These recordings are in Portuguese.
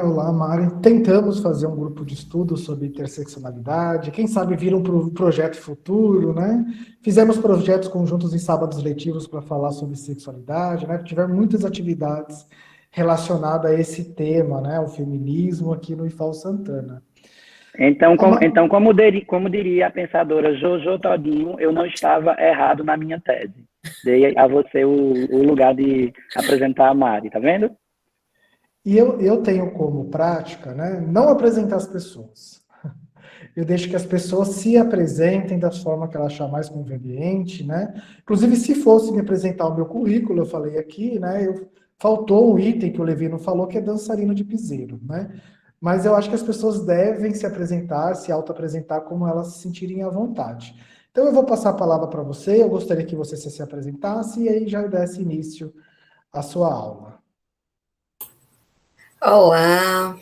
Olá, Mari. Tentamos fazer um grupo de estudo sobre interseccionalidade, quem sabe vir um projeto futuro, né? Fizemos projetos conjuntos em sábados letivos para falar sobre sexualidade, né? Tivemos muitas atividades relacionadas a esse tema, né? O feminismo aqui no IFAL Santana. Então, A Ma- como diria a pensadora Jojo Todinho, eu não estava errado na minha tese. Dei a você o lugar de apresentar a Mari, tá vendo? E eu tenho como prática, né? Não apresentar as pessoas. Eu deixo que as pessoas se apresentem da forma que ela achar mais conveniente, né? Inclusive, se fosse me apresentar o meu currículo, eu falei aqui, né? Faltou um item que o Levi não falou, que é dançarino de piseiro, né? Mas eu acho que as pessoas devem se apresentar, se auto-apresentar como elas se sentirem à vontade. Então, eu vou passar a palavra para você, eu gostaria que você se apresentasse e aí já desse início à sua aula. Olá,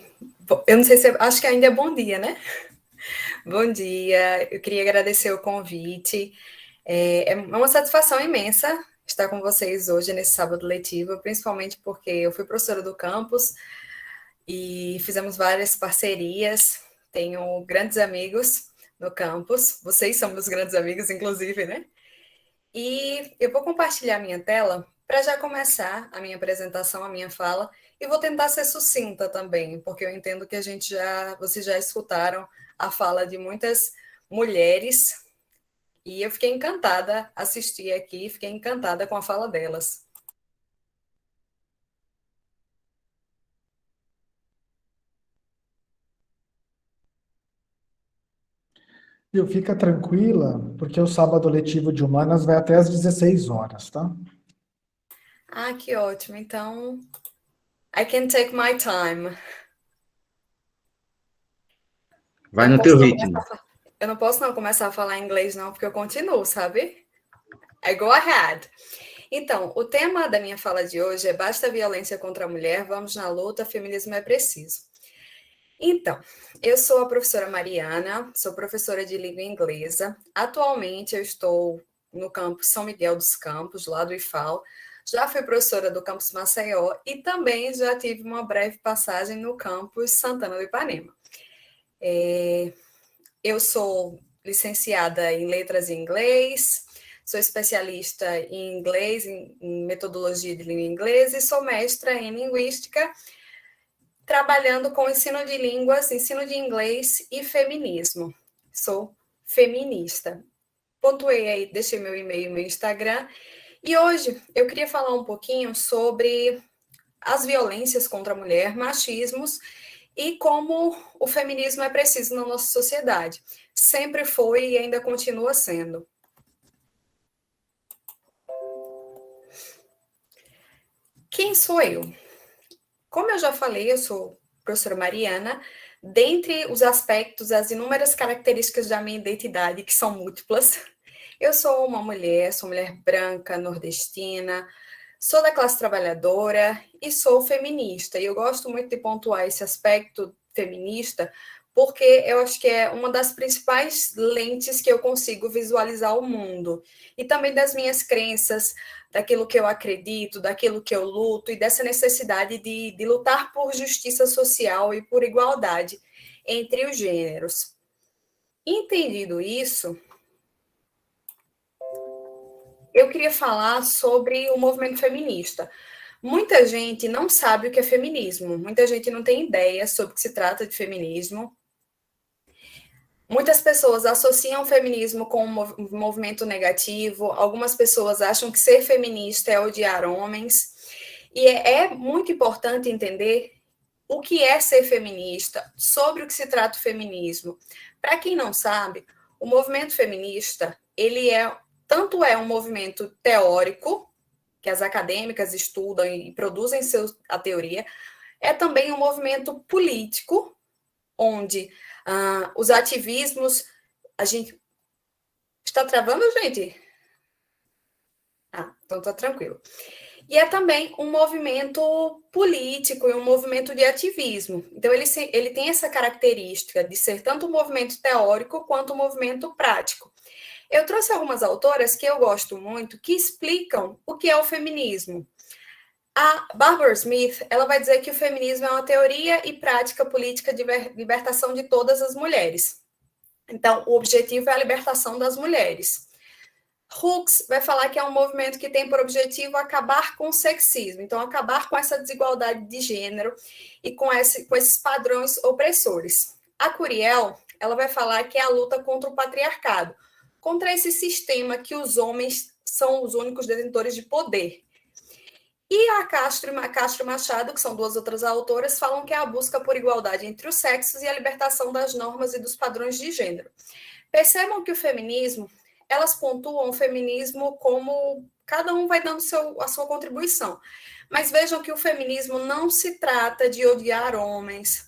eu não sei se acho que ainda é bom dia, né? Bom dia, eu queria agradecer o convite. É uma satisfação imensa estar com vocês hoje nesse sábado letivo, principalmente porque eu fui professora do campus e fizemos várias parcerias. Tenho grandes amigos no campus, vocês são meus grandes amigos, inclusive, né? E eu vou compartilhar minha tela para já começar a minha apresentação, a minha fala, e vou tentar ser sucinta também, porque eu entendo que vocês já escutaram a fala de muitas mulheres, e eu fiquei encantada, assisti aqui, fiquei encantada com a fala delas. Viu, fica tranquila, porque o sábado letivo de humanas vai até às 16 horas, tá? Ah, que ótimo. Então, I can take my time. Vai no teu ritmo. Eu não posso não começar a falar inglês não, porque eu continuo, sabe? I go ahead. Então, o tema da minha fala de hoje é Basta a violência contra a mulher, vamos na luta, feminismo é preciso. Então, eu sou a professora Mariana, sou professora de língua inglesa. Atualmente eu estou no campus São Miguel dos Campos, lá do IFAL. Já fui professora do campus Maceió e também já tive uma breve passagem no campus Santana do Ipanema. Eu sou licenciada em letras em inglês, sou especialista em inglês, em metodologia de língua inglesa e sou mestra em linguística, trabalhando com ensino de línguas, ensino de inglês e feminismo. Sou feminista. Pontuei aí, deixei meu e-mail, meu Instagram. E hoje eu queria falar um pouquinho sobre as violências contra a mulher, machismos e como o feminismo é preciso na nossa sociedade. Sempre foi e ainda continua sendo. Quem sou eu? Como eu já falei, eu sou professora Mariana. Dentre os aspectos, as inúmeras características da minha identidade, que são múltiplas, eu sou uma mulher, sou mulher branca, nordestina, sou da classe trabalhadora e sou feminista. E eu gosto muito de pontuar esse aspecto feminista, porque eu acho que é uma das principais lentes que eu consigo visualizar o mundo. E também das minhas crenças, daquilo que eu acredito, daquilo que eu luto, e dessa necessidade de lutar por justiça social e por igualdade entre os gêneros. Entendido isso, eu queria falar sobre o movimento feminista. Muita gente não sabe o que é feminismo, muita gente não tem ideia sobre o que se trata de feminismo. Muitas pessoas associam o feminismo com um movimento negativo, algumas pessoas acham que ser feminista é odiar homens, e é muito importante entender o que é ser feminista, sobre o que se trata o feminismo. Para quem não sabe, o movimento feminista, ele tanto é um movimento teórico, que as acadêmicas estudam e produzem a teoria, é também um movimento político, onde os ativismos... A gente... Está travando, gente? Então tá tranquilo. E é também um movimento político e um movimento de ativismo. Então, ele tem essa característica de ser tanto um movimento teórico quanto um movimento prático. Eu trouxe algumas autoras que eu gosto muito, que explicam o que é o feminismo. A Barbara Smith, ela vai dizer que o feminismo é uma teoria e prática política de libertação de todas as mulheres. Então, o objetivo é a libertação das mulheres. Hooks vai falar que é um movimento que tem por objetivo acabar com o sexismo, então acabar com essa desigualdade de gênero e com esses padrões opressores. A Curiel, ela vai falar que é a luta contra o patriarcado, contra esse sistema que os homens são os únicos detentores de poder. E a Castro Machado, que são duas outras autoras, falam que é a busca por igualdade entre os sexos e a libertação das normas e dos padrões de gênero. Percebam que o feminismo, elas pontuam o feminismo como cada um vai dando a sua contribuição. Mas vejam que o feminismo não se trata de odiar homens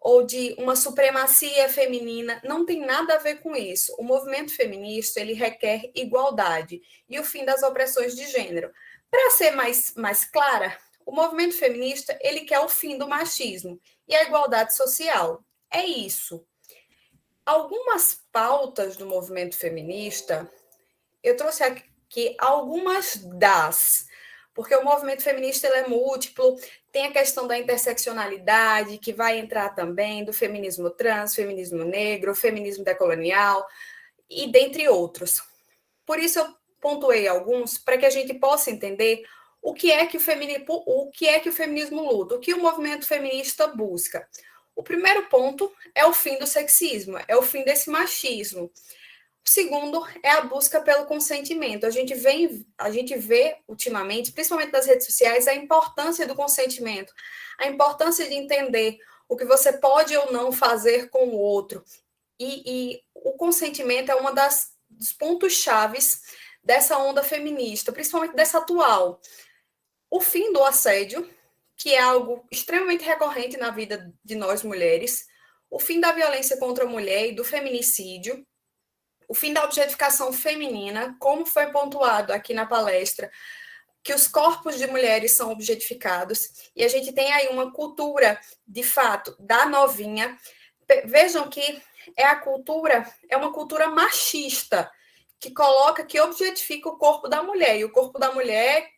ou de uma supremacia feminina, não tem nada a ver com isso. O movimento feminista, ele requer igualdade e o fim das opressões de gênero. Para ser mais clara, o movimento feminista, ele quer o fim do machismo e a igualdade social. É isso. Algumas pautas do movimento feminista, eu trouxe aqui algumas porque o movimento feminista ele é múltiplo, tem a questão da interseccionalidade, que vai entrar também, do feminismo trans, feminismo negro, feminismo decolonial, e dentre outros. Por isso eu pontuei alguns, para que a gente possa entender o que é que o feminismo luta, o que o movimento feminista busca. O primeiro ponto é o fim do sexismo, é o fim desse machismo. O segundo é a busca pelo consentimento. A gente vê ultimamente, principalmente nas redes sociais, a importância do consentimento, a importância de entender o que você pode ou não fazer com o outro. E o consentimento é um dos pontos chaves dessa onda feminista, principalmente dessa atual. O fim do assédio, que é algo extremamente recorrente na vida de nós mulheres, o fim da violência contra a mulher e do feminicídio, o fim da objetificação feminina, como foi pontuado aqui na palestra, que os corpos de mulheres são objetificados, e a gente tem aí uma cultura, de fato, da novinha. Vejam que é uma cultura machista, que objetifica o corpo da mulher, e o corpo da mulher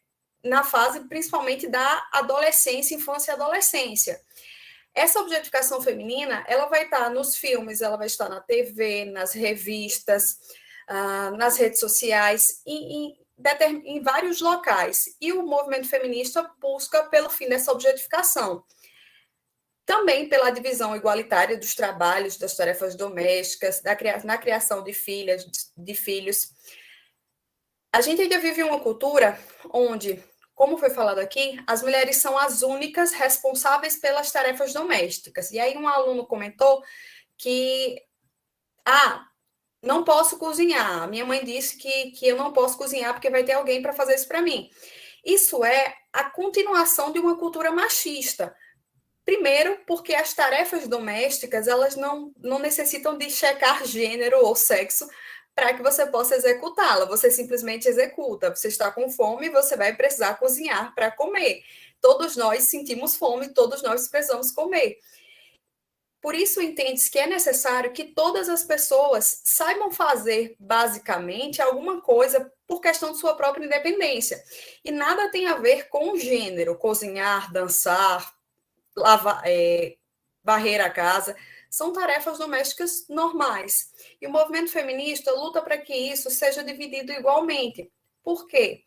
na fase principalmente da adolescência, infância e adolescência. Essa objetificação feminina, ela vai estar nos filmes, ela vai estar na TV, nas revistas, nas redes sociais, em vários locais. E o movimento feminista busca pelo fim dessa objetificação. Também pela divisão igualitária dos trabalhos, das tarefas domésticas, na criação de filhos. A gente ainda vive uma cultura onde, como foi falado aqui, as mulheres são as únicas responsáveis pelas tarefas domésticas. E aí um aluno comentou que, não posso cozinhar. Minha mãe disse que eu não posso cozinhar porque vai ter alguém para fazer isso para mim. Isso é a continuação de uma cultura machista. Primeiro, porque as tarefas domésticas, elas não necessitam de checar gênero ou sexo para que você possa executá-la. Você simplesmente executa. Você está com fome, você vai precisar cozinhar para comer. Todos nós sentimos fome, todos nós precisamos comer. Por isso, entende-se que é necessário que todas as pessoas saibam fazer, basicamente, alguma coisa por questão de sua própria independência. E nada tem a ver com o gênero, cozinhar, dançar, varrer a casa, são tarefas domésticas normais. E o movimento feminista luta para que isso seja dividido igualmente. Por quê?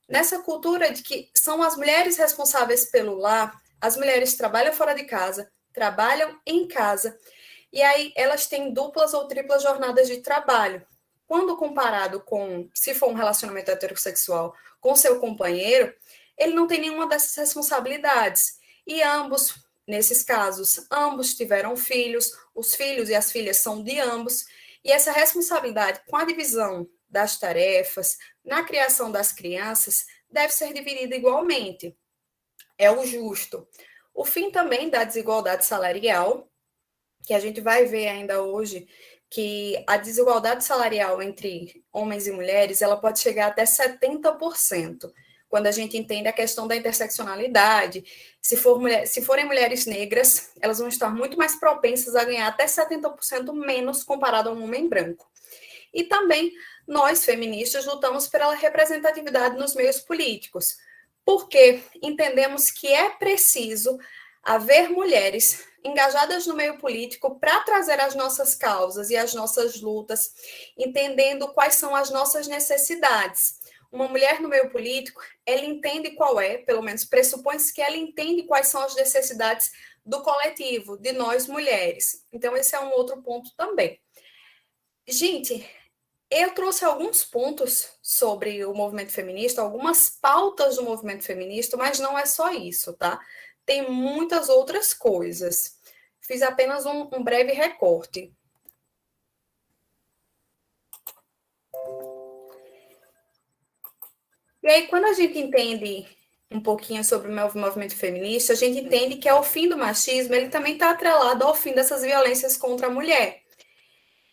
Nessa cultura de que são as mulheres responsáveis pelo lar, as mulheres trabalham fora de casa, trabalham em casa, e aí elas têm duplas ou triplas jornadas de trabalho. Quando comparado com, se for um relacionamento heterossexual, com seu companheiro, ele não tem nenhuma dessas responsabilidades. E ambos, nesses casos, ambos tiveram filhos, os filhos e as filhas são de ambos, e essa responsabilidade com a divisão das tarefas, na criação das crianças, deve ser dividida igualmente. É o justo. O fim também da desigualdade salarial, que a gente vai ver ainda hoje, que a desigualdade salarial entre homens e mulheres, ela pode chegar até 70%. Quando a gente entende a questão da interseccionalidade, se forem mulheres negras, elas vão estar muito mais propensas a ganhar até 70% menos comparado a um homem branco. E também nós, feministas, lutamos pela representatividade nos meios políticos. porque entendemos que é preciso haver mulheres engajadas no meio político para trazer as nossas causas e as nossas lutas, entendendo quais são as nossas necessidades. Uma mulher no meio político, ela entende qual é, pelo menos pressupõe-se que ela entende quais são as necessidades do coletivo, de nós mulheres. Então, esse é um outro ponto também. Gente, eu trouxe alguns pontos sobre o movimento feminista, algumas pautas do movimento feminista, mas não é só isso, tá? Tem muitas outras coisas. Fiz apenas um breve recorte. E aí, quando a gente entende um pouquinho sobre o movimento feminista, a gente entende que o fim do machismo, ele também está atrelado ao fim dessas violências contra a mulher,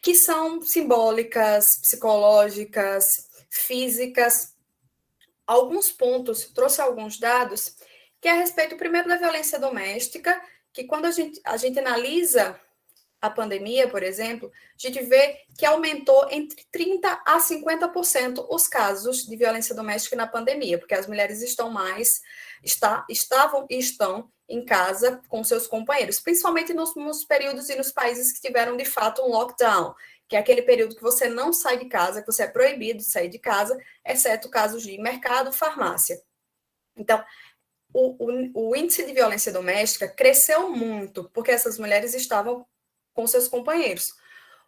que são simbólicas, psicológicas, físicas. Alguns pontos, trouxe alguns dados, que é a respeito, primeiro, da violência doméstica, que quando a gente analisa a pandemia, por exemplo, a gente vê que aumentou entre 30% a 50% os casos de violência doméstica na pandemia, porque as mulheres estavam e estão em casa com seus companheiros, principalmente nos períodos e nos países que tiveram, de fato, um lockdown, que é aquele período que você não sai de casa, que você é proibido de sair de casa, exceto casos de mercado, farmácia. Então, o índice de violência doméstica cresceu muito, porque essas mulheres estavam com seus companheiros.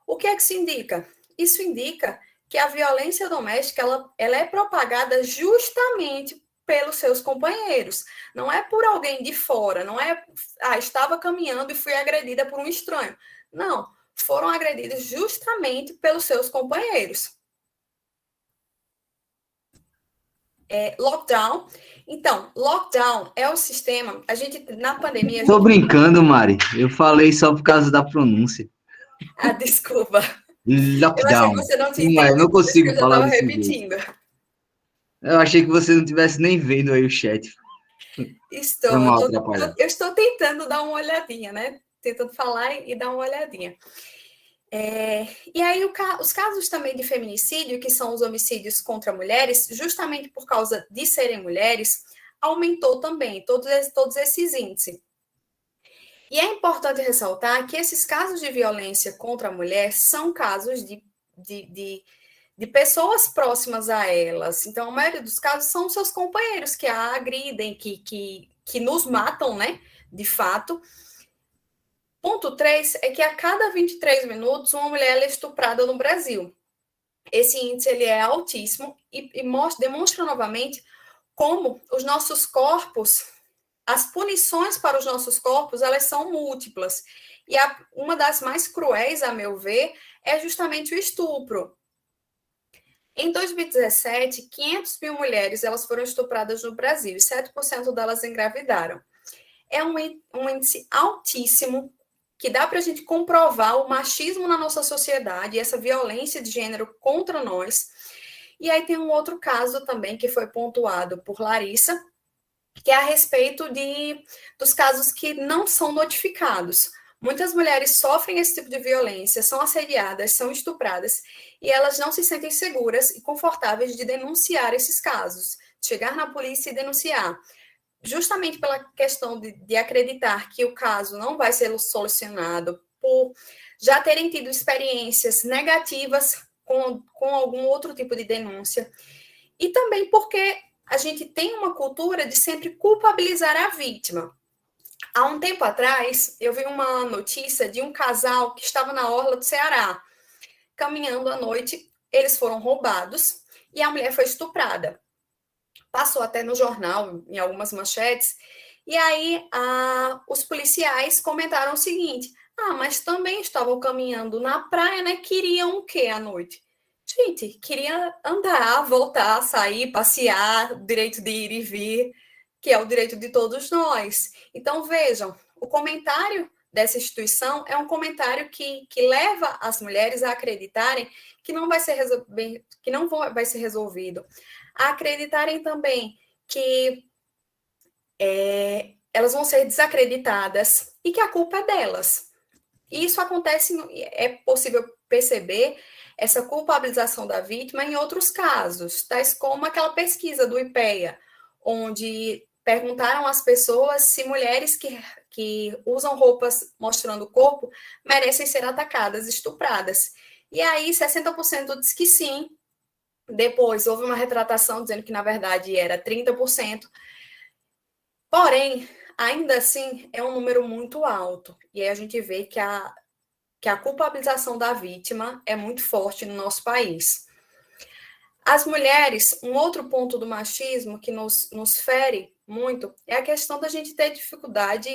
O que é que isso indica? Isso indica que a violência doméstica ela é propagada justamente pelos seus companheiros. Não é por alguém de fora, não é, estava caminhando e fui agredida por um estranho. Não, foram agredidas justamente pelos seus companheiros. Lockdown. Então, lockdown é o sistema. A gente, na pandemia. Tô brincando, Mari. Eu falei só por causa da pronúncia. Desculpa. Lockdown. Eu achei que você não tinha entendido. Eu não consigo falar desse repetindo. Eu achei que você não tivesse nem vendo aí o chat. Eu estou tentando dar uma olhadinha, né? Tentando falar e dar uma olhadinha. E aí, os casos também de feminicídio, que são os homicídios contra mulheres, justamente por causa de serem mulheres, aumentou também todos esses índices. E é importante ressaltar que esses casos de violência contra a mulher são casos de pessoas próximas a elas. Então, a maioria dos casos são seus companheiros que a agridem, que nos matam, né? De fato. Ponto 3 é que a cada 23 minutos uma mulher é estuprada no Brasil. Esse índice ele é altíssimo e demonstra novamente como os nossos corpos, as punições para os nossos corpos, elas são múltiplas. E uma das mais cruéis, a meu ver, é justamente o estupro. Em 2017, 500 mil mulheres elas foram estupradas no Brasil e 7% delas engravidaram. É um índice altíssimo, que dá para a gente comprovar o machismo na nossa sociedade, essa violência de gênero contra nós. E aí tem um outro caso também que foi pontuado por Larissa, que é a respeito dos casos que não são notificados. Muitas mulheres sofrem esse tipo de violência, são assediadas, são estupradas, e elas não se sentem seguras e confortáveis de denunciar esses casos, de chegar na polícia e denunciar. Justamente pela questão de acreditar que o caso não vai ser solucionado, por já terem tido experiências negativas com algum outro tipo de denúncia, e também porque a gente tem uma cultura de sempre culpabilizar a vítima. Há um tempo atrás, eu vi uma notícia de um casal que estava na orla do Ceará. Caminhando à noite, eles foram roubados e a mulher foi estuprada. Passou até no jornal, em algumas manchetes, e aí os policiais comentaram o seguinte: mas também estavam caminhando na praia, né? Queriam o quê à noite? Gente, queria andar, voltar, sair, passear, o direito de ir e vir, que é o direito de todos nós. Então, vejam, o comentário dessa instituição é um comentário que leva as mulheres a acreditarem que não vai ser resolvido, a acreditarem também que elas vão ser desacreditadas e que a culpa é delas. E isso acontece, é possível perceber essa culpabilização da vítima em outros casos, tais como aquela pesquisa do IPEA, onde perguntaram às pessoas se mulheres que usam roupas mostrando o corpo merecem ser atacadas, estupradas. E aí 60% diz que sim. Depois houve uma retratação dizendo que, na verdade, era 30%. Porém, ainda assim, é um número muito alto. E aí a gente vê que a culpabilização da vítima é muito forte no nosso país. As mulheres, um outro ponto do machismo que nos fere muito é a questão da gente ter dificuldade,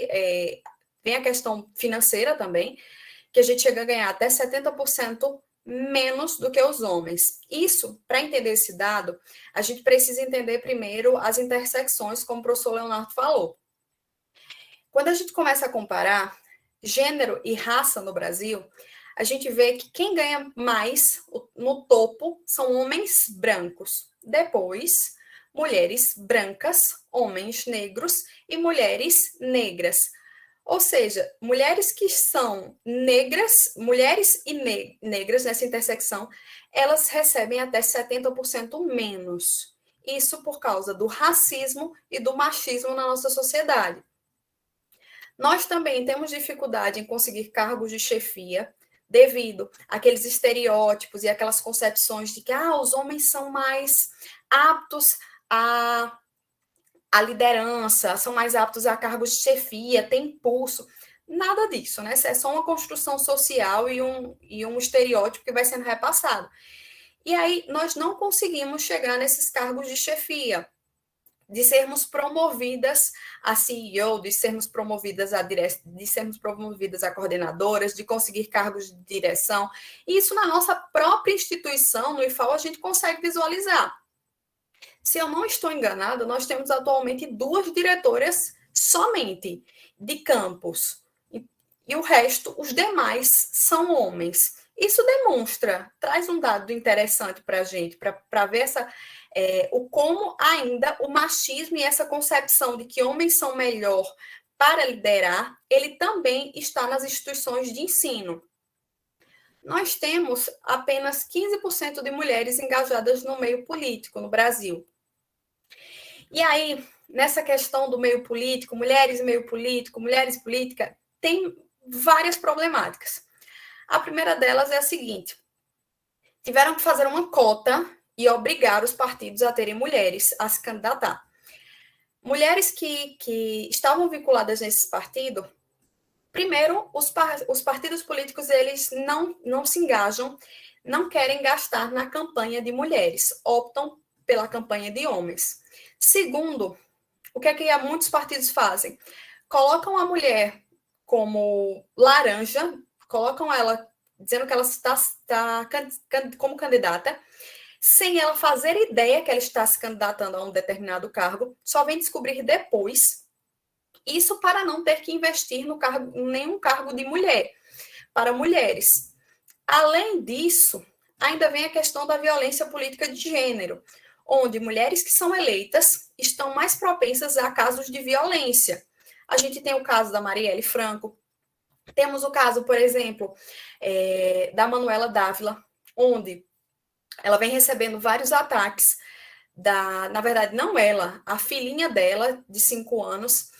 vem a questão financeira também, que a gente chega a ganhar até 70% menos do que os homens. Isso, para entender esse dado, a gente precisa entender primeiro as intersecções, como o professor Leonardo falou. Quando a gente começa a comparar gênero e raça no Brasil, a gente vê que quem ganha mais no topo são homens brancos. Depois, mulheres brancas, homens negros e mulheres negras. Ou seja, mulheres que são negras, mulheres e negras nessa intersecção, elas recebem até 70% menos. Isso por causa do racismo e do machismo na nossa sociedade. Nós também temos dificuldade em conseguir cargos de chefia, devido àqueles estereótipos e aquelas concepções de que os homens são mais aptos à liderança, são mais aptos a cargos de chefia, têm impulso. Nada disso, né? É só uma construção social e um estereótipo que vai sendo repassado. E aí nós não conseguimos chegar nesses cargos de chefia, de sermos promovidas a CEO, de sermos promovidas a coordenadoras, de conseguir cargos de direção. E isso na nossa própria instituição, no IFAL, a gente consegue visualizar. Se eu não estou enganada, nós temos atualmente 2 diretoras somente de campus. E o resto, os demais, são homens. Isso traz um dado interessante para a gente, para ver como ainda o machismo e essa concepção de que homens são melhor para liderar, ele também está nas instituições de ensino. Nós temos apenas 15% de mulheres engajadas no meio político no Brasil. E aí, nessa questão do meio político, mulheres e meio político, mulheres e política, tem várias problemáticas. A primeira delas é a seguinte: tiveram que fazer uma cota e obrigar os partidos a terem mulheres a se candidatar. Mulheres que estavam vinculadas nesse partido, primeiro, os partidos políticos, eles não se engajam, não querem gastar na campanha de mulheres, optam pela campanha de homens. Segundo, o que é que muitos partidos fazem? Colocam a mulher como laranja, colocam ela dizendo que ela está como candidata, sem ela fazer ideia que ela está se candidatando a um determinado cargo, só vem descobrir depois. Isso para não ter que investir em nenhum cargo de mulher, para mulheres. Além disso, ainda vem a questão da violência política de gênero, onde mulheres que são eleitas estão mais propensas a casos de violência. A gente tem o caso da Marielle Franco, temos o caso, por exemplo, da Manuela Dávila, onde ela vem recebendo vários ataques, na verdade, não ela, a filhinha dela, de 5 anos,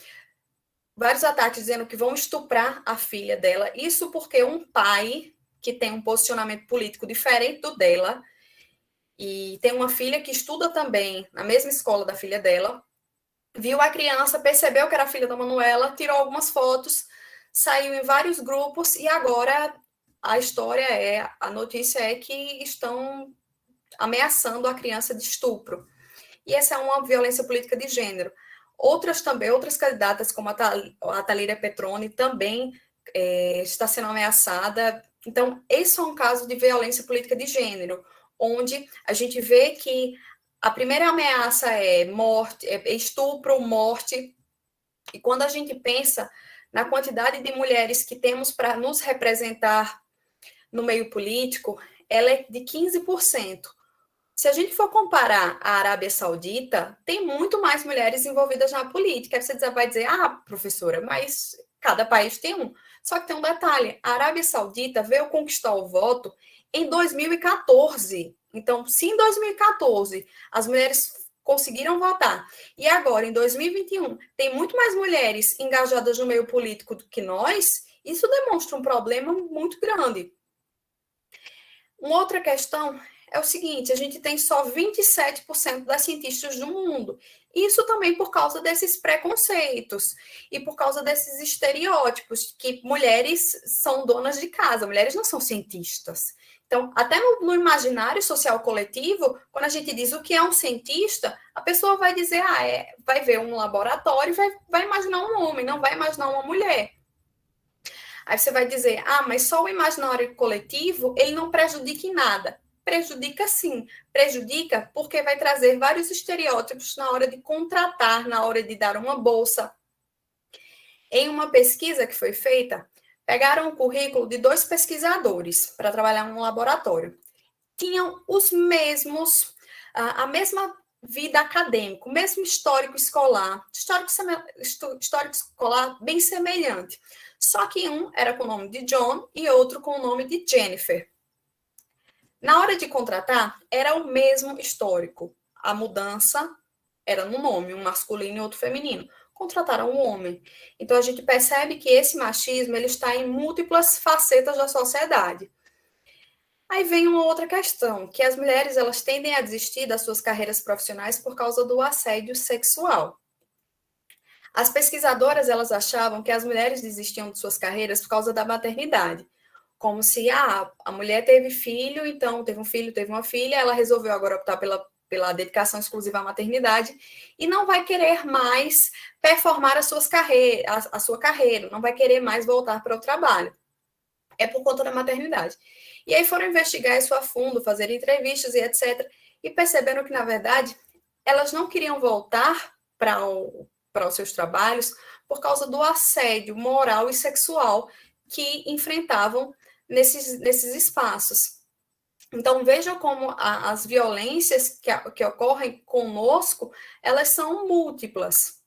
vários ataques dizendo que vão estuprar a filha dela, isso porque um pai que tem um posicionamento político diferente do dela, e tem uma filha que estuda também na mesma escola da filha dela, viu a criança, percebeu que era a filha da Manuela, tirou algumas fotos, saiu em vários grupos e agora a notícia é que estão ameaçando a criança de estupro. E essa é uma violência política de gênero. Outras candidatas, como a Thalíria Petroni, também está sendo ameaçada. Então, esse é um caso de violência política de gênero, onde a gente vê que a primeira ameaça é morte, estupro, morte. E quando a gente pensa na quantidade de mulheres que temos para nos representar no meio político, ela é de 15%. Se a gente for comparar a Arábia Saudita, tem muito mais mulheres envolvidas na política. Aí você vai dizer, professora, mas cada país tem um. Só que tem um detalhe, a Arábia Saudita veio conquistar o voto em 2014. Então, se em 2014 as mulheres conseguiram votar. E agora, em 2021, tem muito mais mulheres engajadas no meio político do que nós. Isso demonstra um problema muito grande. Uma outra questão é o seguinte, a gente tem só 27% das cientistas do mundo. Isso também por causa desses preconceitos e por causa desses estereótipos, que mulheres são donas de casa, mulheres não são cientistas. Então, até no imaginário social coletivo, quando a gente diz o que é um cientista, a pessoa vai dizer, vai ver um laboratório e vai imaginar um homem, não vai imaginar uma mulher. Aí você vai dizer, mas só o imaginário coletivo, ele não prejudica em nada. Prejudica sim, prejudica porque vai trazer vários estereótipos na hora de contratar, na hora de dar uma bolsa. Em uma pesquisa que foi feita, pegaram o currículo de 2 pesquisadores para trabalhar em um laboratório. Tinham os mesmos, a mesma vida acadêmica, o mesmo histórico escolar, histórico escolar bem semelhante. Só que um era com o nome de John e outro com o nome de Jennifer. Na hora de contratar, era o mesmo histórico. A mudança era no nome, um masculino e outro feminino. Contrataram um homem. Então, a gente percebe que esse machismo ele está em múltiplas facetas da sociedade. Aí vem uma outra questão, que as mulheres elas tendem a desistir das suas carreiras profissionais por causa do assédio sexual. As pesquisadoras elas achavam que as mulheres desistiam de suas carreiras por causa da maternidade. Como se a mulher teve filho, então teve um filho, teve uma filha, ela resolveu agora optar pela dedicação exclusiva à maternidade e não vai querer mais performar a sua carreira, não vai querer mais voltar para o trabalho. É por conta da maternidade. E aí foram investigar isso a fundo, fazer entrevistas e etc. E perceberam que, na verdade, elas não queriam voltar para os seus trabalhos por causa do assédio moral e sexual que enfrentavam nesses espaços. Então, vejam como as violências que ocorrem conosco, elas são múltiplas.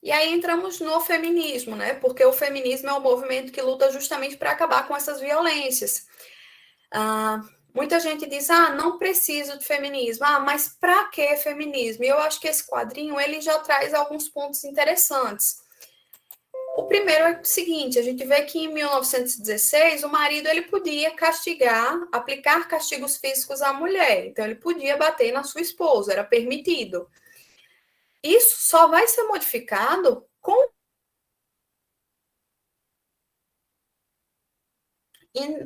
E aí entramos no feminismo, né? Porque o feminismo é um movimento que luta justamente para acabar com essas violências. Muita gente diz, não preciso de feminismo. Mas para que feminismo? E eu acho que esse quadrinho ele já traz alguns pontos interessantes. O primeiro é o seguinte, a gente vê que em 1916 o marido ele podia aplicar castigos físicos à mulher. Então ele podia bater na sua esposa, era permitido. Isso só vai ser modificado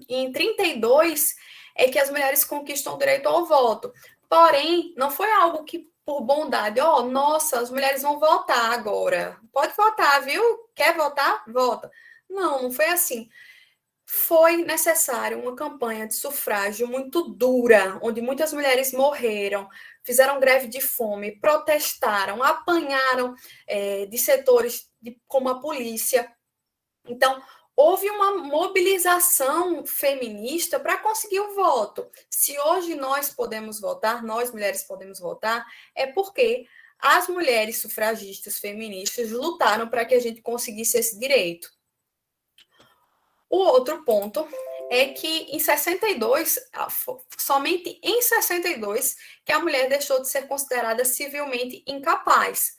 em 32 é que as mulheres conquistam o direito ao voto. Porém, não foi algo que por bondade, nossa, as mulheres vão votar agora. Pode votar, viu? Quer votar? Vota. Não foi assim. Foi necessário uma campanha de sufrágio muito dura, onde muitas mulheres morreram, fizeram greve de fome, protestaram, apanharam de setores como a polícia. Então, houve uma mobilização feminista para conseguir o voto. Se hoje nós podemos votar, nós mulheres podemos votar, é porque as mulheres sufragistas feministas lutaram para que a gente conseguisse esse direito. O outro ponto é que em 62, somente em 62, que a mulher deixou de ser considerada civilmente incapaz.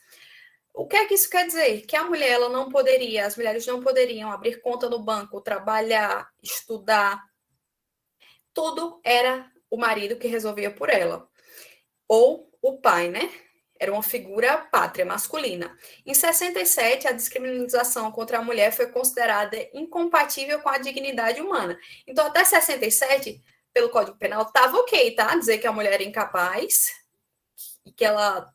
O que é que isso quer dizer? Que a mulher ela não poderia, as mulheres não poderiam abrir conta no banco, trabalhar, estudar. Tudo era o marido que resolvia por ela. Ou o pai, né? Era uma figura pátria masculina. Em 67, a descriminalização contra a mulher foi considerada incompatível com a dignidade humana. Então, até 67, pelo Código Penal, estava ok, tá? Dizer que a mulher era incapaz e que ela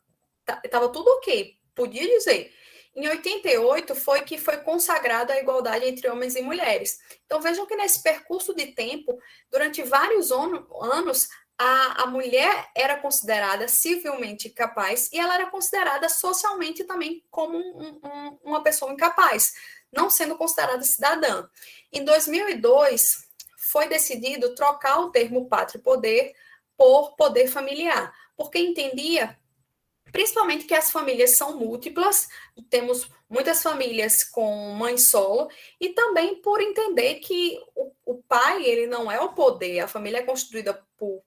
estava tudo ok, podia dizer. Em 88 foi que foi consagrada a igualdade entre homens e mulheres. Então, vejam que nesse percurso de tempo, durante vários anos, a mulher era considerada civilmente incapaz e ela era considerada socialmente também como uma pessoa incapaz, não sendo considerada cidadã. Em 2002, foi decidido trocar o termo pátria e poder por poder familiar, porque entendia Principalmente que as famílias são múltiplas, temos muitas famílias com mãe solo, e também por entender que o pai, ele não é o poder, a família é constituída por,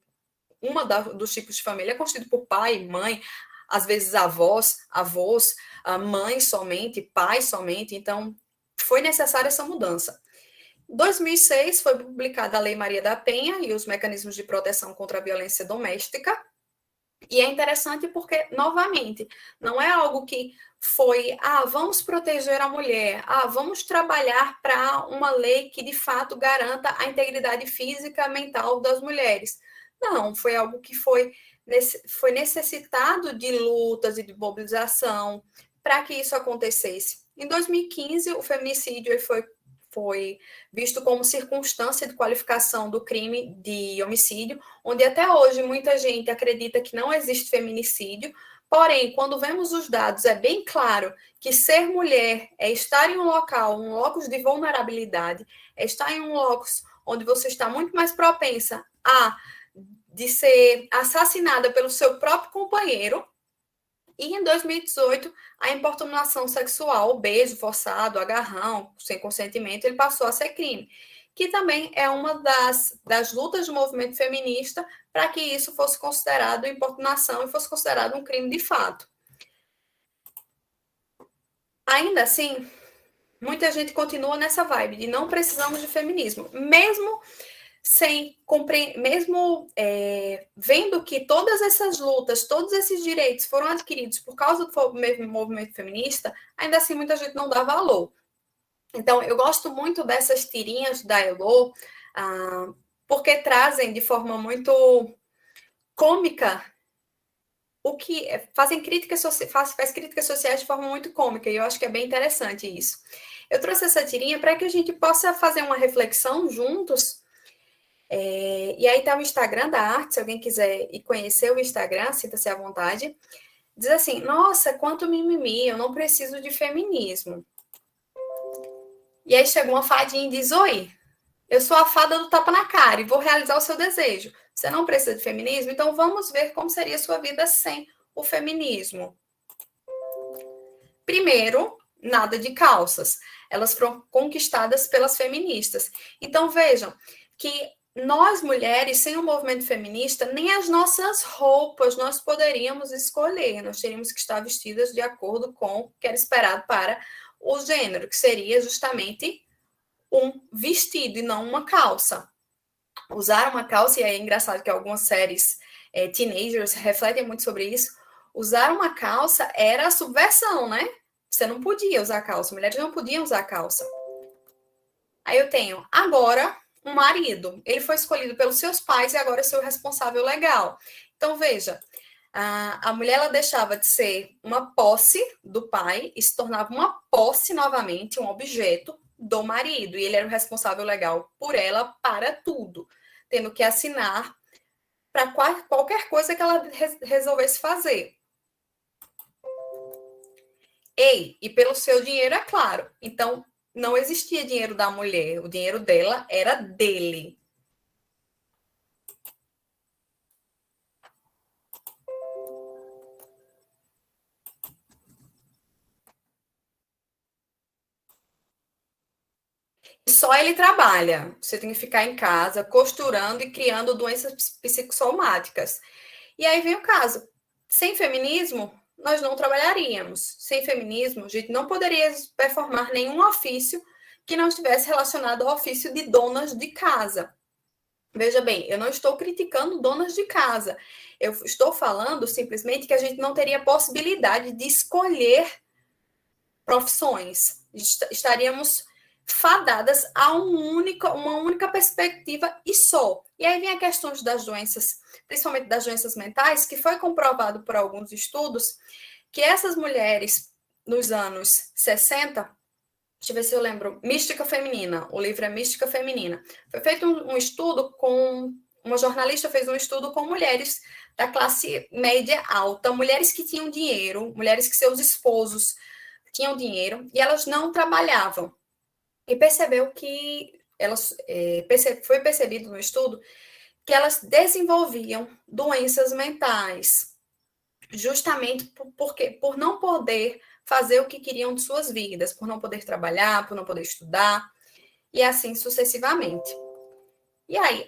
dos tipos de família é constituída por pai, mãe, às vezes avós, mãe somente, pai somente, então foi necessária essa mudança. Em 2006 foi publicada a Lei Maria da Penha e os mecanismos de proteção contra a violência doméstica. E é interessante porque, novamente, não é algo que foi, vamos proteger a mulher, vamos trabalhar para uma lei que, de fato, garanta a integridade física e mental das mulheres. Não, foi algo que foi necessitado de lutas e de mobilização para que isso acontecesse. Em 2015, o feminicídio foi visto como circunstância de qualificação do crime de homicídio, onde até hoje muita gente acredita que não existe feminicídio, porém, quando vemos os dados, é bem claro que ser mulher é estar em um local, um locus de vulnerabilidade, é estar em um locus onde você está muito mais propensa de ser assassinada pelo seu próprio companheiro. E em 2018, a importunação sexual, o beijo forçado, o agarrão, sem consentimento, ele passou a ser crime, que também é uma das lutas do movimento feminista para que isso fosse considerado importunação e fosse considerado um crime de fato. Ainda assim, muita gente continua nessa vibe de não precisamos de feminismo, mesmo vendo que todas essas lutas, todos esses direitos foram adquiridos por causa do movimento feminista, ainda assim muita gente não dá valor. Então, eu gosto muito dessas tirinhas da Elo, porque trazem de forma muito cômica faz críticas sociais de forma muito cômica, e eu acho que é bem interessante isso. Eu trouxe essa tirinha para que a gente possa fazer uma reflexão juntos. E aí está o Instagram da arte, se alguém quiser ir conhecer o Instagram, sinta-se à vontade. Diz assim, nossa, quanto mimimi, eu não preciso de feminismo. E aí chegou uma fadinha e diz, oi, eu sou a fada do tapa na cara e vou realizar o seu desejo. Você não precisa de feminismo? Então vamos ver como seria a sua vida sem o feminismo. Primeiro, nada de calças. Elas foram conquistadas pelas feministas. Então vejam que nós, mulheres, sem o movimento feminista, nem as nossas roupas nós poderíamos escolher. Nós teríamos que estar vestidas de acordo com o que era esperado para o gênero, que seria justamente um vestido e não uma calça. Usar uma calça, e é engraçado que algumas séries teenagers refletem muito sobre isso, usar uma calça era a subversão, né? Você não podia usar calça, mulheres não podiam usar calça. Aí eu tenho, agora, um marido. Ele foi escolhido pelos seus pais e agora é seu responsável legal. Então, veja, a mulher ela deixava de ser uma posse do pai e se tornava uma posse novamente, um objeto do marido. E ele era o responsável legal por ela para tudo, tendo que assinar para qualquer coisa que ela resolvesse fazer. E pelo seu dinheiro, é claro. Então, não existia dinheiro da mulher, o dinheiro dela era dele. Só ele trabalha. Você tem que ficar em casa costurando e criando doenças psicossomáticas. E aí vem o caso. Sem feminismo, nós não trabalharíamos. Sem feminismo, a gente não poderia performar nenhum ofício que não estivesse relacionado ao ofício de donas de casa. Veja bem, eu não estou criticando donas de casa. Eu estou falando simplesmente que a gente não teria possibilidade de escolher profissões. Estaríamos fadadas a uma única perspectiva e só. E aí vem a questão das doenças, principalmente das doenças mentais, que foi comprovado por alguns estudos que essas mulheres, nos anos 60, deixa eu ver se eu lembro, Mística Feminina, o livro é Mística Feminina. Foi feito um estudo com, uma jornalista fez um estudo com mulheres da classe média alta, mulheres que tinham dinheiro, mulheres que seus esposos tinham dinheiro, e elas não trabalhavam. E percebeu que foi percebido no estudo que elas desenvolviam doenças mentais. justamente por não poder fazer o que queriam de suas vidas, por não poder trabalhar, por não poder estudar, e assim sucessivamente. E aí,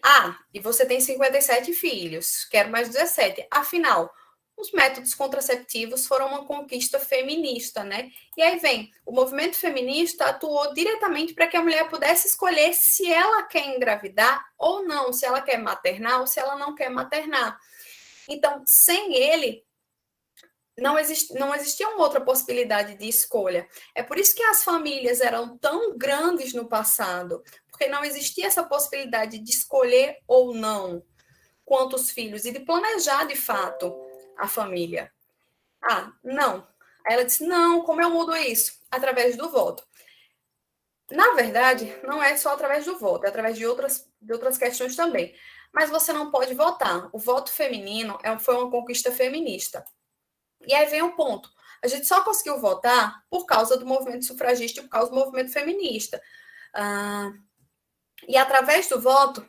e você tem 57 filhos, quero mais 17. Afinal, os métodos contraceptivos foram uma conquista feminista, né? E aí vem, o movimento feminista atuou diretamente para que a mulher pudesse escolher se ela quer engravidar ou não, se ela quer maternar ou se ela não quer maternar. Então, sem ele, não existia uma outra possibilidade de escolha. É por isso que as famílias eram tão grandes no passado, porque não existia essa possibilidade de escolher ou não quantos filhos e de planejar de fato a família. Não. Aí ela disse, não, como eu mudo isso? Através do voto. Na verdade, não é só através do voto, é através de outras questões também. Mas você não pode votar. O voto feminino foi uma conquista feminista. E aí vem o ponto. A gente só conseguiu votar por causa do movimento sufragista e por causa do movimento feminista. E através do voto,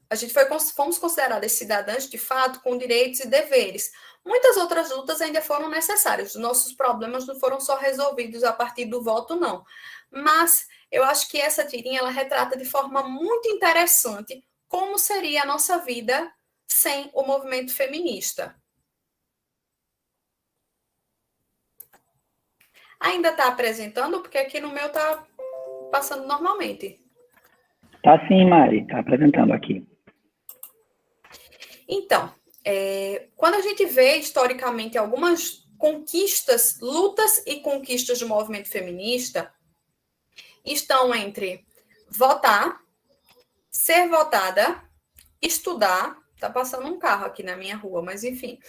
a gente fomos consideradas cidadãs, de fato, com direitos e deveres. Muitas outras lutas ainda foram necessárias. Os nossos problemas não foram só resolvidos a partir do voto, não. Mas eu acho que essa tirinha ela retrata de forma muito interessante como seria a nossa vida sem o movimento feminista. Ainda está apresentando? Porque aqui no meu está passando normalmente. Tá sim, Mari. Tá apresentando aqui. Então, quando a gente vê historicamente algumas conquistas, lutas e conquistas do movimento feminista, estão entre votar, ser votada, estudar, está passando um carro aqui na minha rua, mas enfim,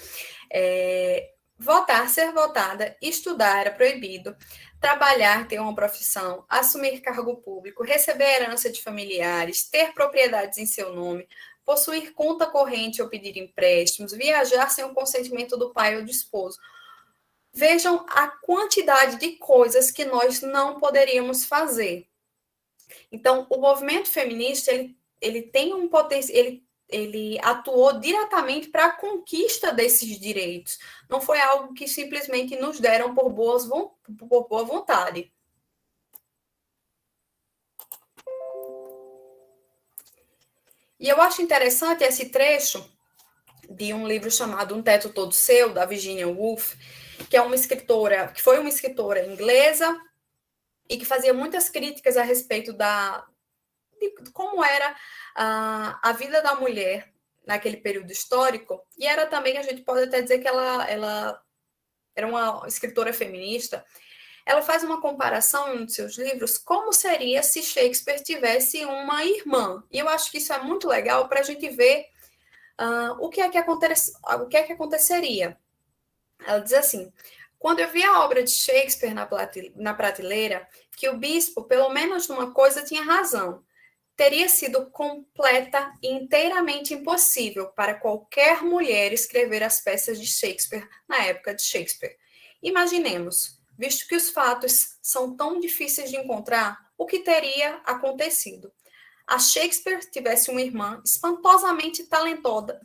votar, ser votada, estudar era proibido, trabalhar, ter uma profissão, assumir cargo público, receber herança de familiares, ter propriedades em seu nome, possuir conta corrente ou pedir empréstimos, viajar sem o consentimento do pai ou do esposo. Vejam a quantidade de coisas que nós não poderíamos fazer. Então, o movimento feminista, ele tem um potencial, ele atuou diretamente para a conquista desses direitos. Não foi algo que simplesmente nos deram por boa vontade. E eu acho interessante esse trecho de um livro chamado Um Teto Todo Seu, da Virginia Woolf, que foi uma escritora inglesa e que fazia muitas críticas a respeito de como era a vida da mulher naquele período histórico, e era também, a gente pode até dizer que ela era uma escritora feminista. Ela faz uma comparação em um de seus livros, como seria se Shakespeare tivesse uma irmã. E eu acho que isso é muito legal para a gente ver o que é que aconteceria. Ela diz assim, quando eu vi a obra de Shakespeare na prateleira, que o bispo, pelo menos numa coisa, tinha razão. Teria sido completa e inteiramente impossível para qualquer mulher escrever as peças de Shakespeare na época de Shakespeare. Imaginemos, visto que os fatos são tão difíceis de encontrar, o que teria acontecido? A Shakespeare tivesse uma irmã espantosamente talentosa,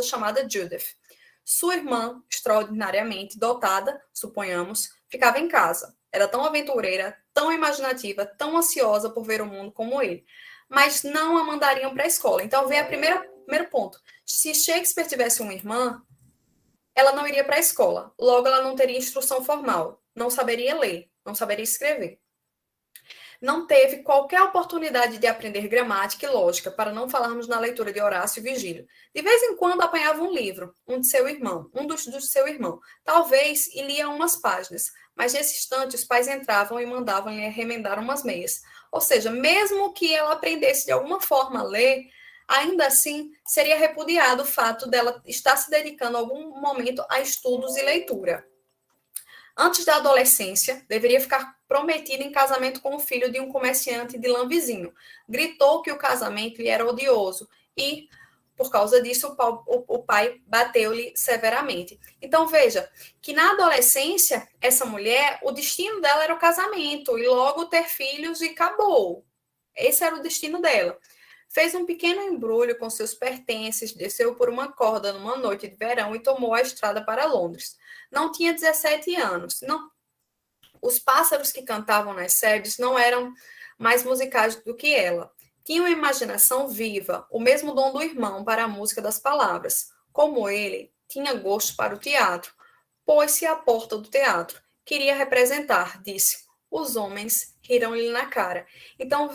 chamada Judith. Sua irmã, extraordinariamente dotada, suponhamos, ficava em casa. Era tão aventureira, tão imaginativa, tão ansiosa por ver o mundo como ele. Mas não a mandariam para a escola. Então vem o primeiro ponto. Se Shakespeare tivesse uma irmã, ela não iria para a escola. Logo, ela não teria instrução formal. Não saberia ler, não saberia escrever. Não teve qualquer oportunidade de aprender gramática e lógica, para não falarmos na leitura de Horácio e Virgílio. De vez em quando apanhava um livro, um dos seu irmão. Talvez e lia umas páginas, mas nesse instante os pais entravam e mandavam lhe remendar umas meias. Ou seja, mesmo que ela aprendesse de alguma forma a ler, ainda assim seria repudiado o fato dela estar se dedicando a algum momento a estudos e leitura. Antes da adolescência, deveria ficar prometida em casamento com o filho de um comerciante de lã vizinho. Gritou que o casamento lhe era odioso e, por causa disso, o pai bateu-lhe severamente. Então, veja que na adolescência, essa mulher, o destino dela era o casamento e logo ter filhos e acabou. Esse era o destino dela. fez um pequeno embrulho com seus pertences, desceu por uma corda numa noite de verão e tomou a estrada para Londres. Não tinha 17 anos. Não. Os pássaros que cantavam nas sedes não eram mais musicais do que ela. Tinha uma imaginação viva, o mesmo dom do irmão para a música das palavras. Como ele, tinha gosto para o teatro. Pôs-se à porta do teatro. Queria representar, disse. Os homens riram-lhe na cara. Então,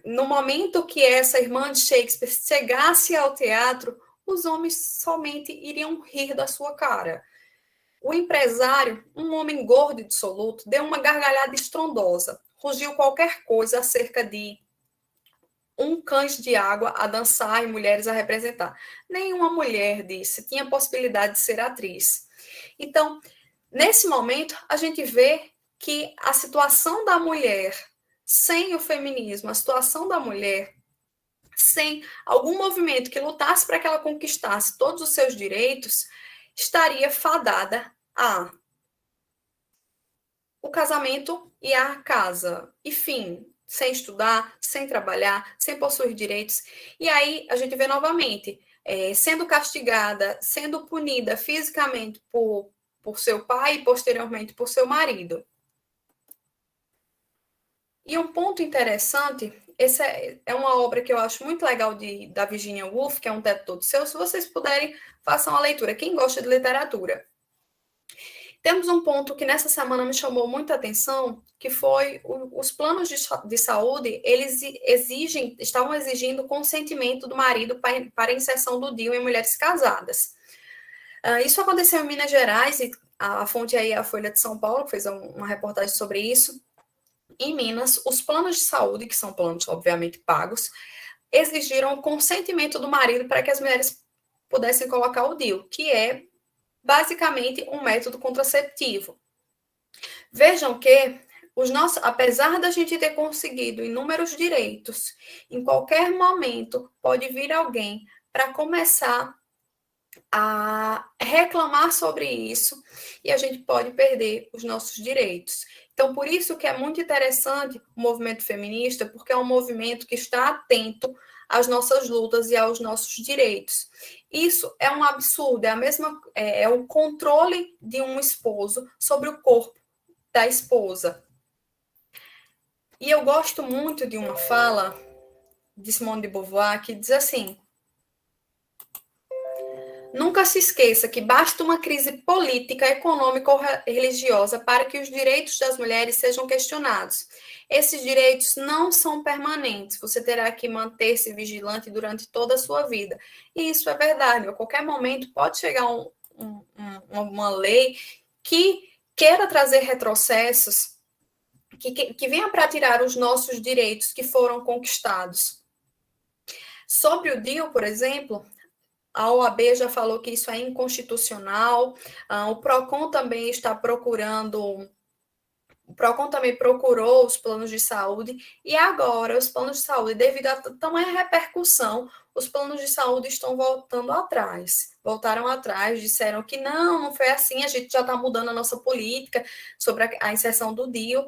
no momento que essa irmã de Shakespeare chegasse ao teatro, os homens somente iriam rir da sua cara. O empresário, um homem gordo e dissoluto, deu uma gargalhada estrondosa. Rugiu qualquer coisa acerca de cães de água a dançar e mulheres a representar. Nenhuma mulher, disse, tinha possibilidade de ser atriz. Então, nesse momento, a gente vê que a situação da mulher sem o feminismo, a situação da mulher sem algum movimento que lutasse para que ela conquistasse todos os seus direitos, estaria fadada a o casamento e a casa. E fim, sem estudar, sem trabalhar, sem possuir direitos. E aí a gente vê novamente, sendo castigada, sendo punida fisicamente por seu pai e posteriormente por seu marido. E um ponto interessante, essa é uma obra que eu acho muito legal da Virginia Woolf, que é Um Teto Todo Seu. Se vocês puderem, façam a leitura. Quem gosta de literatura. Temos um ponto que nessa semana me chamou muita atenção, que foi os planos de saúde, eles estavam exigindo consentimento do marido para a inserção do DIU em mulheres casadas. Isso aconteceu em Minas Gerais, e a fonte aí é a Folha de São Paulo, que fez uma reportagem sobre isso. Em Minas, os planos de saúde, que são planos obviamente pagos, exigiram o consentimento do marido para que as mulheres pudessem colocar o DIU, que é basicamente um método contraceptivo. Vejam que apesar da gente ter conseguido inúmeros direitos, em qualquer momento pode vir alguém para começar a reclamar sobre isso e a gente pode perder os nossos direitos. Então, por isso que é muito interessante o movimento feminista, porque é um movimento que está atento às nossas lutas e aos nossos direitos. Isso é um absurdo, é o controle de um esposo sobre o corpo da esposa. E eu gosto muito de uma fala de Simone de Beauvoir que diz assim: nunca se esqueça que basta uma crise política, econômica ou religiosa para que os direitos das mulheres sejam questionados. Esses direitos não são permanentes. Você terá que manter-se vigilante durante toda a sua vida. E isso é verdade. A qualquer momento pode chegar uma lei que queira trazer retrocessos, que venha para tirar os nossos direitos que foram conquistados. Sobre o DIU, por exemplo, a OAB já falou que isso é inconstitucional. O PROCON também está procurando. O PROCON também procurou os planos de saúde. E agora, os planos de saúde, devido a tamanha repercussão, os planos de saúde estão voltando atrás. Voltaram atrás, disseram que não foi assim, a gente já está mudando a nossa política sobre a inserção do DIU.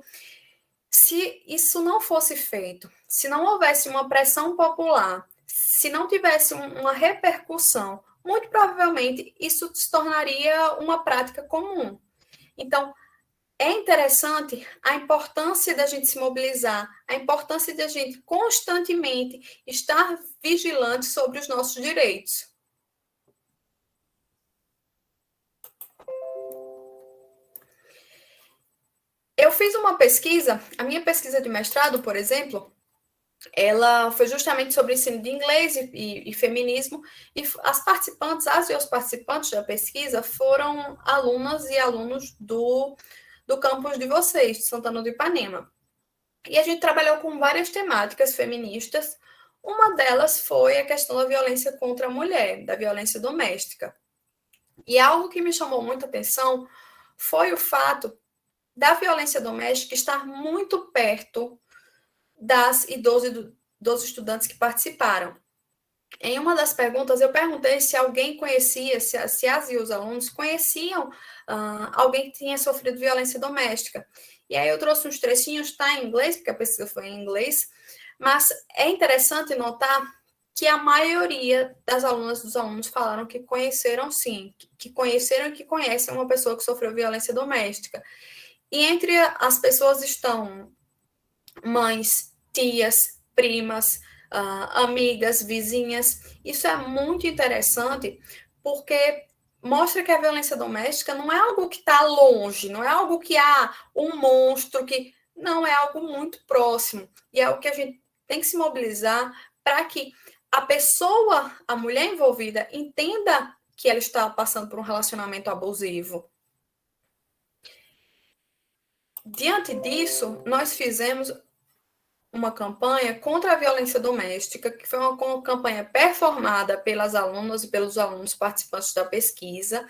Se isso não fosse feito, se não houvesse uma pressão popular, se não tivesse uma repercussão, muito provavelmente isso se tornaria uma prática comum. Então, é interessante a importância da gente se mobilizar, a importância da gente constantemente estar vigilante sobre os nossos direitos. Eu fiz uma pesquisa, a minha pesquisa de mestrado, por exemplo, ela foi justamente sobre ensino de inglês e feminismo, e as e os participantes da pesquisa foram alunas e alunos do campus de vocês, de Santana do Ipanema. E a gente trabalhou com várias temáticas feministas. Uma delas foi a questão da violência contra a mulher, da violência doméstica. E algo que me chamou muita atenção foi o fato da violência doméstica estar muito perto das e dos estudantes que participaram. Em uma das perguntas, eu perguntei se alguém conhecia, se as e os alunos conheciam alguém que tinha sofrido violência doméstica. E aí eu trouxe uns trechinhos, está em inglês, porque a pesquisa foi em inglês, Mas é interessante notar que a maioria das alunas dos alunos falaram que conheceram sim, que conheceram e que conhecem uma pessoa que sofreu violência doméstica. E entre as pessoas estão mães, tias, primas, amigas, vizinhas. Isso é muito interessante porque mostra que a violência doméstica não é algo que está longe, não é algo que há um monstro que não é algo muito próximo. E é o que a gente tem que se mobilizar para que a pessoa, a mulher envolvida, entenda que ela está passando por um relacionamento abusivo. Diante disso, nós fizemos uma campanha contra a violência doméstica, que foi uma campanha performada pelas alunas e pelos alunos participantes da pesquisa,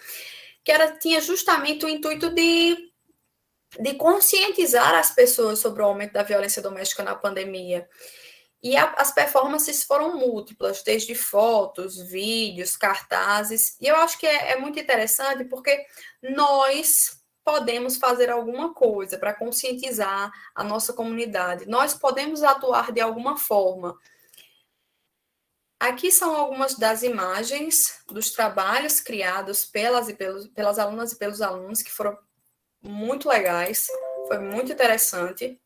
que tinha justamente o intuito de conscientizar as pessoas sobre o aumento da violência doméstica na pandemia. E as performances foram múltiplas, desde fotos, vídeos, cartazes. E eu acho que é muito interessante porque nós podemos fazer alguma coisa para conscientizar a nossa comunidade. Nós podemos atuar de alguma forma. Aqui são algumas das imagens dos trabalhos criados pelas alunas e pelos alunos, que foram muito legais, foi muito interessante.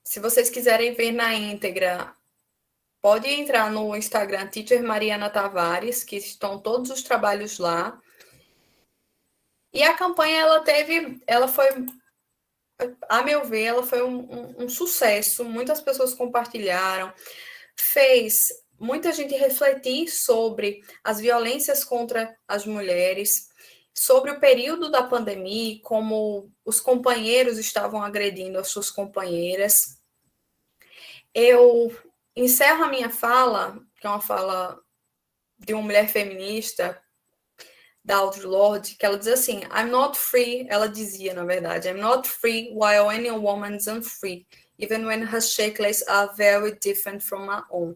Se vocês quiserem ver na íntegra, pode entrar no Instagram Teacher Mariana Tavares, que estão todos os trabalhos lá. E a campanha, ela foi, a meu ver, ela foi um sucesso. Muitas pessoas compartilharam, fez muita gente refletir sobre as violências contra as mulheres, sobre o período da pandemia, como os companheiros estavam agredindo as suas companheiras. Eu encerro a minha fala, que é uma fala de uma mulher feminista, da Audre Lorde, que ela diz assim, I'm not free, ela dizia, na verdade, I'm not free while any woman is unfree, even when her shackles are very different from my own.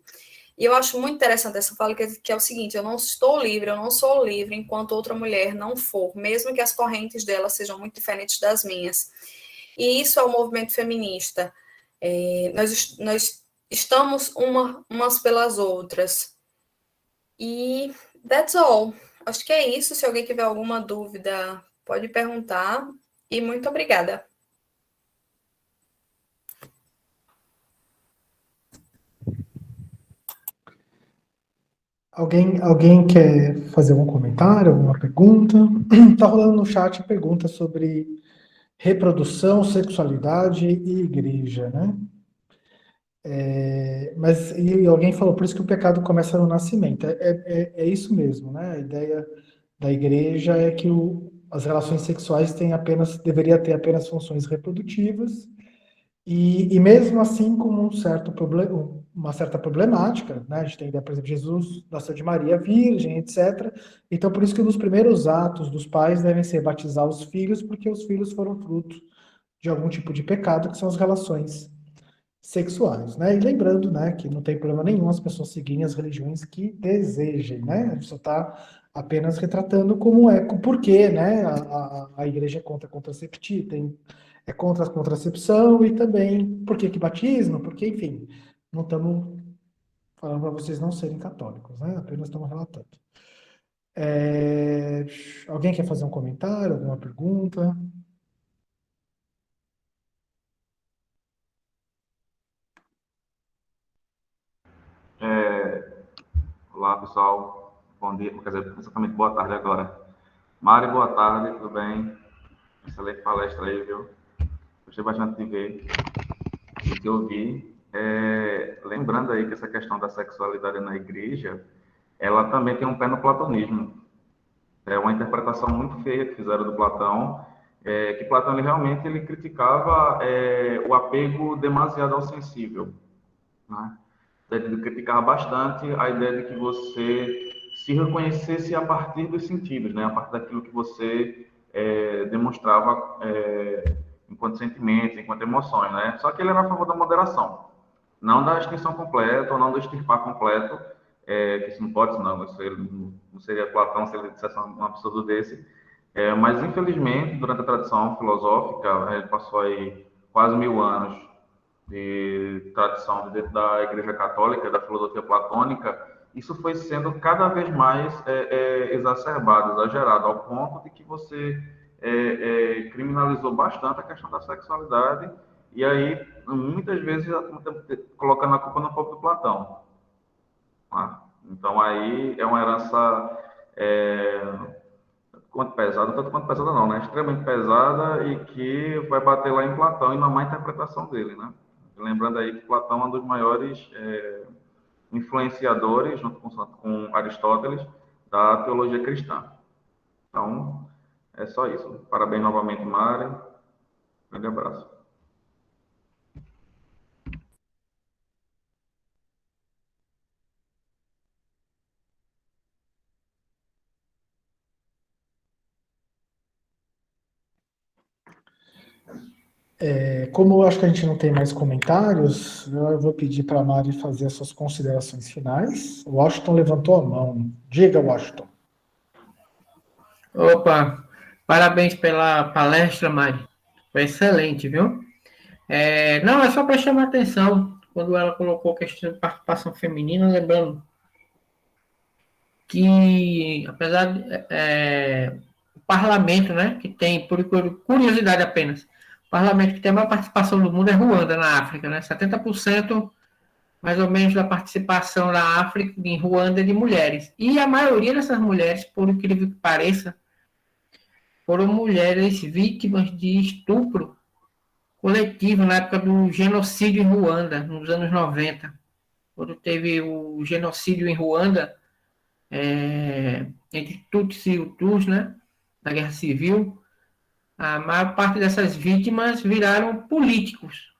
E eu acho muito interessante essa fala, que é o seguinte, eu não estou livre, eu não sou livre enquanto outra mulher não for, mesmo que as correntes dela sejam muito diferentes das minhas. E isso é o movimento feminista. Nós estamos umas pelas outras. E that's all. Acho que é isso. Se alguém tiver alguma dúvida, pode perguntar. E muito obrigada. Alguém quer fazer algum comentário, alguma pergunta? Está rolando no chat pergunta sobre reprodução, sexualidade e igreja, né? Mas e alguém falou, por isso que o pecado começa no nascimento. É isso mesmo, né? A ideia da igreja é que as relações sexuais deveria ter apenas funções reprodutivas, e mesmo assim com uma certa problemática, né? A gente tem a ideia, por exemplo, Jesus nasceu de Maria virgem, etc. Então, por isso que nos primeiros atos dos pais devem ser batizar os filhos, porque os filhos foram fruto de algum tipo de pecado, que são as relações sexuais, né? E lembrando, né, que não tem problema nenhum as pessoas seguirem as religiões que desejem, né? A gente só está apenas retratando como é, por quê, né? A igreja é contra a contraceptiva, é contra a contracepção, e também por que batismo, porque, enfim, não estamos falando para vocês não serem católicos, né? Apenas estamos relatando. Alguém quer fazer um comentário, alguma pergunta? Olá, pessoal. Bom dia, quer dizer, exatamente boa tarde agora. Mari, boa tarde, tudo bem? Excelente palestra aí, viu? Gostei bastante de ver, de te ouvir. Lembrando aí que essa questão da sexualidade na igreja, ela também tem um pé no platonismo. É uma interpretação muito feia que fizeram do Platão, que Platão ele criticava o apego demasiado ao sensível, né? Ele criticava bastante a ideia de que você se reconhecesse a partir dos sentidos, né? A partir daquilo que você demonstrava enquanto sentimentos, enquanto emoções, né? Só que ele era a favor da moderação, não da extinção completa ou não do extirpar completo, que isso não pode, não seria Platão se ele dissesse um absurdo desse, Mas, infelizmente, durante a tradição filosófica, ele passou aí quase 1000 anos de tradição dentro da Igreja Católica, da filosofia platônica, isso foi sendo cada vez mais exacerbado, exagerado, ao ponto de que você criminalizou bastante a questão da sexualidade, e aí, muitas vezes, colocando a culpa no próprio Platão. Tá? Então, aí é uma herança quanto pesada, tanto quanto pesada não, né? Extremamente pesada e que vai bater lá em Platão e na má interpretação dele, né? Lembrando aí que Platão é um dos maiores influenciadores, junto com Aristóteles, da teologia cristã. Então, é só isso. Parabéns novamente, Mari. Grande abraço. Como eu acho que a gente não tem mais comentários, eu vou pedir para a Mari fazer as suas considerações finais. O Washington levantou a mão. Diga, Washington. Opa, parabéns pela palestra, Mari. Foi excelente, viu? Não, é só para chamar a atenção, quando ela colocou a questão de participação feminina, lembrando que, apesar de o parlamento, né, que tem, por curiosidade apenas, o parlamento que tem a maior participação do mundo é Ruanda, na África, né? 70% mais ou menos da participação na África, em Ruanda, é de mulheres. E a maioria dessas mulheres, por incrível que pareça, foram mulheres vítimas de estupro coletivo na época do genocídio em Ruanda, nos anos 90. Quando teve o genocídio em Ruanda, entre Tutsi e Hutus, né, na Guerra Civil, a maior parte dessas vítimas viraram políticos.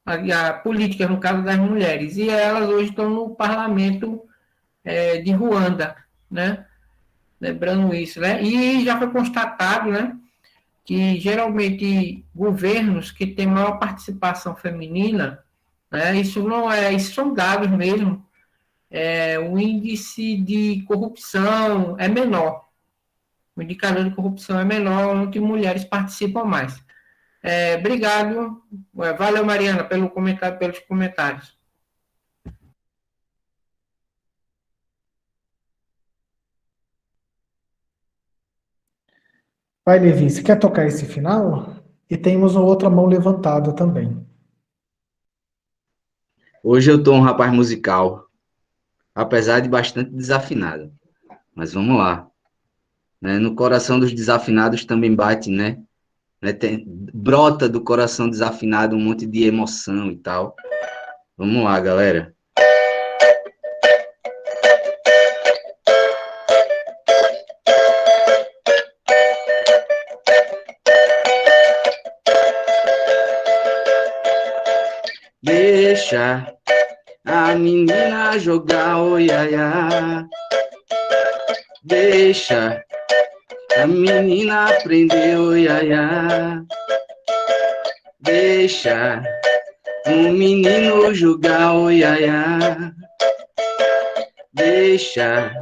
A política, no caso das mulheres. E elas hoje estão no parlamento de Ruanda, né? Lembrando isso, né? E já foi constatado, né, que geralmente governos que têm maior participação feminina, né, isso são dados mesmo, o índice de corrupção é menor, o indicador de corrupção é menor, onde mulheres participam mais. Obrigado, valeu, Mariana, pelos comentários. Vai, Levi, você quer tocar esse final? E temos uma outra mão levantada também. Hoje eu tô um rapaz musical, apesar de bastante desafinado. Mas vamos lá. Né? No coração dos desafinados também bate, né? Brota do coração desafinado um monte de emoção e tal. Vamos lá, galera. Deixa a menina jogar oiaiá. Deixa a menina aprender oiaiá. Deixa o menino jogar oiaiá. Deixa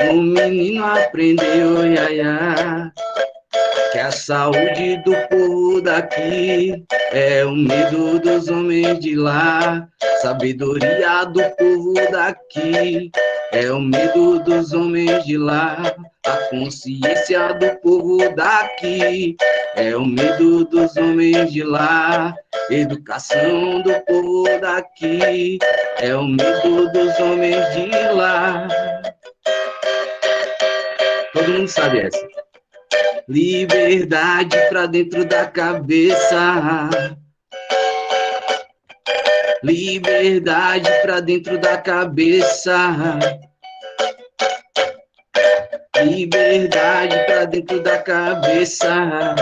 o menino aprender oiaiá. Que a saúde do povo daqui é o medo dos homens de lá. Sabedoria do povo daqui é o medo dos homens de lá. A consciência do povo daqui é o medo dos homens de lá. Educação do povo daqui é o medo dos homens de lá. Todo mundo sabe essa. Liberdade pra dentro da cabeça. Liberdade pra dentro da cabeça. Liberdade pra dentro da cabeça.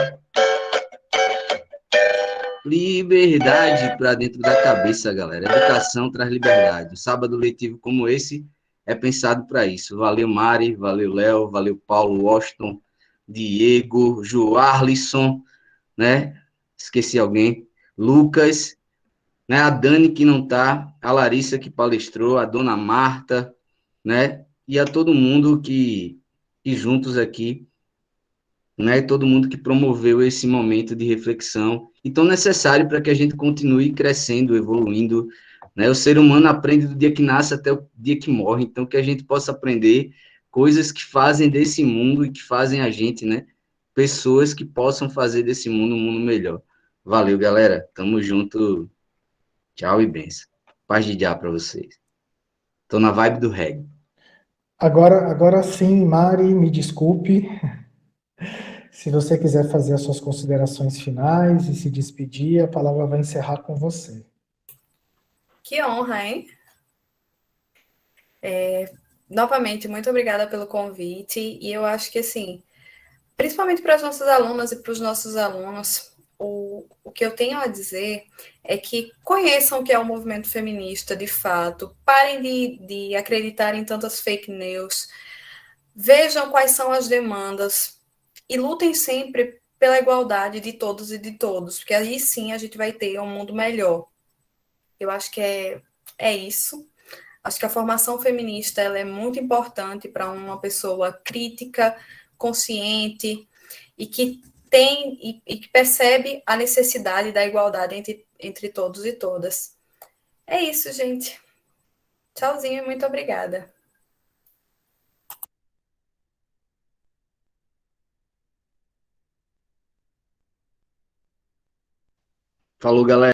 Liberdade pra dentro da cabeça, galera. Educação traz liberdade. Um sábado letivo como esse é pensado para isso. Valeu, Mari. Valeu, Léo. Valeu, Paulo, Washington, Diego, Joarlisson, né? Esqueci alguém. Lucas, né? A Dani que não tá, a Larissa que palestrou, a Dona Marta, né? E a todo mundo que juntos aqui né, todo mundo que promoveu esse momento de reflexão e tão necessário para que a gente continue crescendo, evoluindo, né? O ser humano aprende do dia que nasce até o dia que morre, então que a gente possa aprender coisas que fazem desse mundo e que fazem a gente, né, pessoas que possam fazer desse mundo um mundo melhor. Valeu, galera. Tamo junto. Tchau e benção. Paz de já para vocês. Tô na vibe do reggae. Agora sim, Mari, me desculpe. Se você quiser fazer as suas considerações finais e se despedir, a palavra vai encerrar com você. Que honra, hein? Novamente, muito obrigada pelo convite. E eu acho que, assim, principalmente para as nossas alunas e para os nossos alunos, o que eu tenho a dizer é que conheçam o que é o movimento feminista de fato, parem de acreditar em tantas fake news, vejam quais são as demandas e lutem sempre pela igualdade de todos e de todos, porque aí sim a gente vai ter um mundo melhor. Eu acho que é isso. Acho que a formação feminista ela é muito importante para uma pessoa crítica, consciente e que tem e que percebe a necessidade da igualdade entre todos e todas. É isso, gente. Tchauzinho e muito obrigada. Falou, galera.